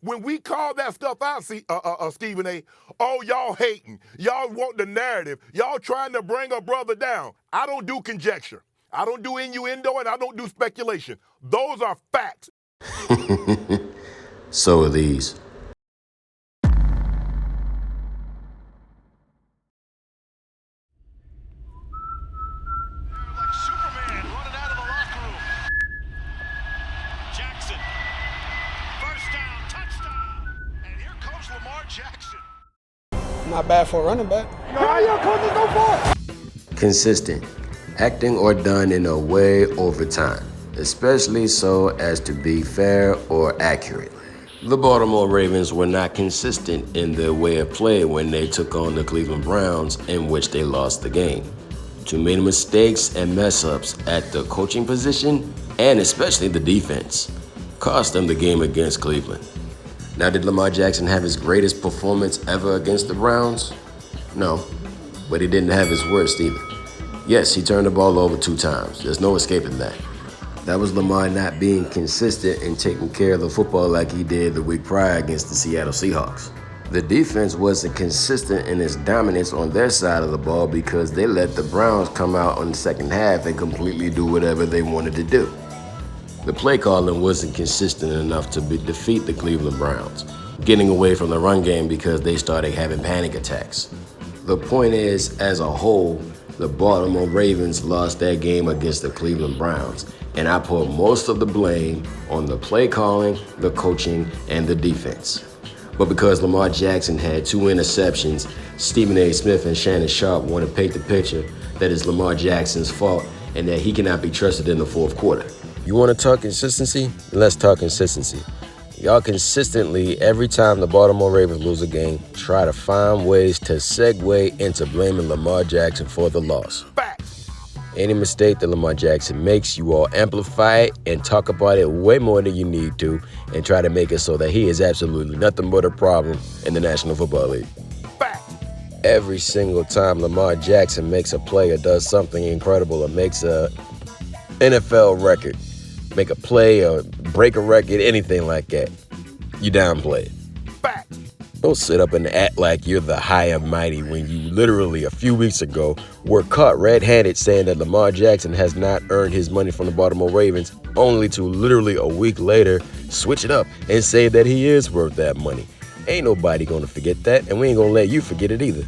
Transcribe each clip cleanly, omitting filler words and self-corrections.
When we call that stuff out, Stephen A., oh, y'all hating. Y'all want the narrative. Y'all trying to bring a brother down. I don't do conjecture. I don't do innuendo, and I don't do speculation. Those are facts. So are these. Like Superman running out of the locker room. Jackson. First down, touchdown. And here comes Lamar Jackson. Not bad for a running back. Consistent. Acting or done in a way over time, especially so as to be fair or accurate. The Baltimore Ravens were not consistent in their way of play when they took on the Cleveland Browns, in which they lost the game. Too many mistakes and mess-ups at the coaching position, and especially the defense, cost them the game against Cleveland. Now, did Lamar Jackson have his greatest performance ever against the Browns? No, but he didn't have his worst either. Yes, he turned the ball over 2 times. There's no escaping that. That was Lamar not being consistent in taking care of the football like he did the week prior against the Seattle Seahawks. The defense wasn't consistent in its dominance on their side of the ball because they let the Browns come out on the second half and completely do whatever they wanted to do. The play calling wasn't consistent enough to defeat the Cleveland Browns, getting away from the run game because they started having panic attacks. The point is, as a whole, the Baltimore Ravens lost that game against the Cleveland Browns, and I put most of the blame on the play calling, the coaching, and the defense. But because Lamar Jackson had 2 interceptions, Stephen A. Smith and Shannon Sharpe want to paint the picture that it's Lamar Jackson's fault and that he cannot be trusted in the fourth quarter. You want to talk consistency? Let's talk consistency. Y'all consistently, every time the Baltimore Ravens lose a game, try to find ways to segue into blaming Lamar Jackson for the loss. Facts. Any mistake that Lamar Jackson makes, you all amplify it and talk about it way more than you need to and try to make it so that he is absolutely nothing but a problem in the National Football League. Facts. Every single time Lamar Jackson makes a play or does something incredible or makes a NFL record, make a play or break a record, anything like that, you downplay it. Facts. Don't sit up and act like you're the high and mighty when you literally a few weeks ago were caught red-handed saying that Lamar Jackson has not earned his money from the Baltimore Ravens, only to literally a week later switch it up and say that he is worth that money. Ain't nobody gonna forget that, and we ain't gonna let you forget it either.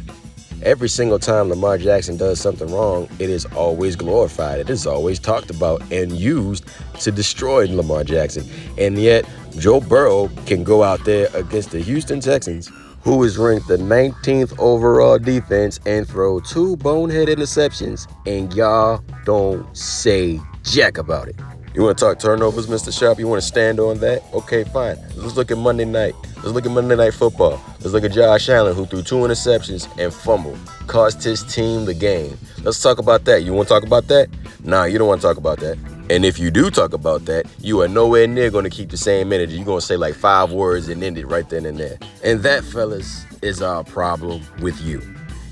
Every single time Lamar Jackson does something wrong, it is always glorified. It is always talked about and used to destroy Lamar Jackson. And yet, Joe Burrow can go out there against the Houston Texans, who is ranked the 19th overall defense, and throw 2 bonehead interceptions, and y'all don't say jack about it. You want to talk turnovers, Mr. Sharp? You want to stand on that? Okay, fine. Let's look at Monday night. Let's look at Monday Night Football. Let's look at Josh Allen, who threw 2 interceptions and fumbled, cost his team the game. Let's talk about that. You want to talk about that? Nah, you don't want to talk about that. And if you do talk about that, you are nowhere near going to keep the same energy. You're going to say like 5 words and end it right then and there. And that, fellas, is our problem with you.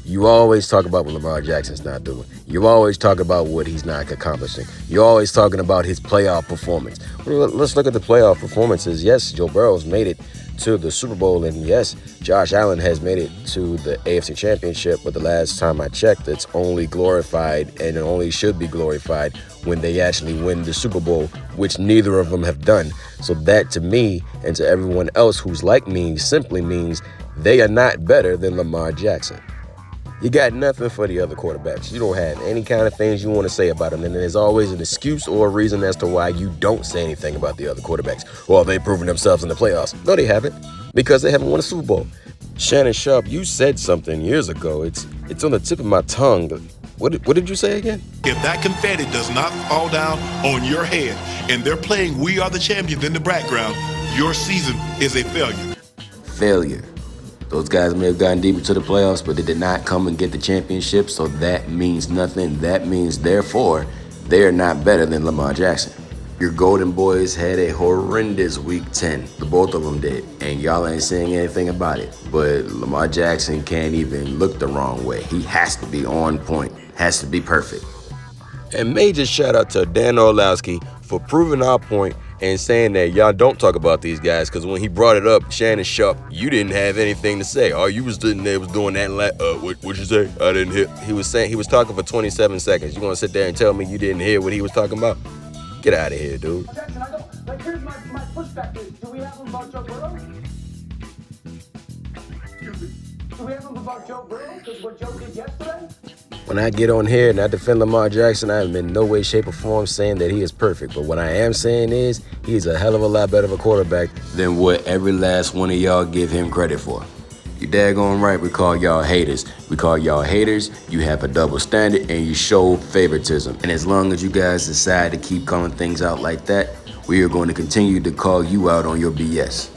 You always talk about what Lamar Jackson's not doing. You always talk about what he's not accomplishing. You're always talking about his playoff performance. Well, let's look at the playoff performances. Yes, Joe Burrow's made it to the Super Bowl, and yes, Josh Allen has made it to the AFC Championship, but the last time I checked, it's only glorified, and it only should be glorified when they actually win the Super Bowl, which neither of them have done. So that, to me, and to everyone else who's like me, simply means they are not better than Lamar Jackson. You got nothing for the other quarterbacks. You don't have any kind of things you want to say about them. And there's always an excuse or a reason as to why you don't say anything about the other quarterbacks. Well, they've proven themselves in the playoffs. No, they haven't. Because they haven't won a Super Bowl. Shannon Sharpe, you said something years ago. It's on the tip of my tongue. What did you say again? If that confetti does not fall down on your head and they're playing We Are the Champions in the background, your season is a failure. Failure. Those guys may have gotten deeper to the playoffs, but they did not come and get the championship, so that means nothing. That means, therefore, they are not better than Lamar Jackson. Your Golden Boys had a horrendous Week 10. The both of them did, and y'all ain't saying anything about it. But Lamar Jackson can't even look the wrong way. He has to be on point, has to be perfect. And major shout out to Dan Orlowski for proving our point and saying that y'all don't talk about these guys, because when he brought it up, Shannon Sharp, you didn't have anything to say. All you was sitting there was doing that what'd you say? I didn't hear. He was talking for 27 seconds. You gonna sit there and tell me you didn't hear what he was talking about? Get out of here, dude. Jackson, I don't, like, here's my pushback is, do we have him about Joe Burrow? Do we have him about Joe Burrow? Because what Joe did yesterday? When I get on here and I defend Lamar Jackson, I am in no way, shape, or form saying that he is perfect. But what I am saying is he's a hell of a lot better of a quarterback than what every last one of y'all give him credit for. You daggone right, we call y'all haters. We call y'all haters, you have a double standard, and you show favoritism. And as long as you guys decide to keep calling things out like that, we are going to continue to call you out on your BS.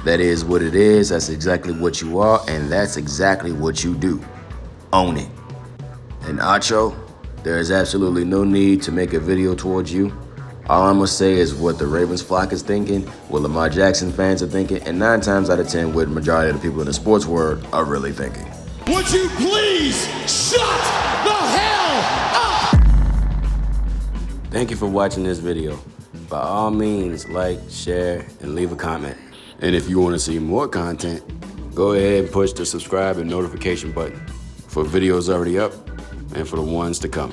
That is what it is, that's exactly what you are, and that's exactly what you do. Own it. And Acho, there is absolutely no need to make a video towards you. All I'm gonna say is what the Ravens flock is thinking, what Lamar Jackson fans are thinking, and 9 times out of 10, what the majority of the people in the sports world are really thinking. Would you please shut the hell up? Thank you for watching this video. By all means, like, share, and leave a comment. And if you want to see more content, go ahead and push the subscribe and notification button for videos already up and for the ones to come.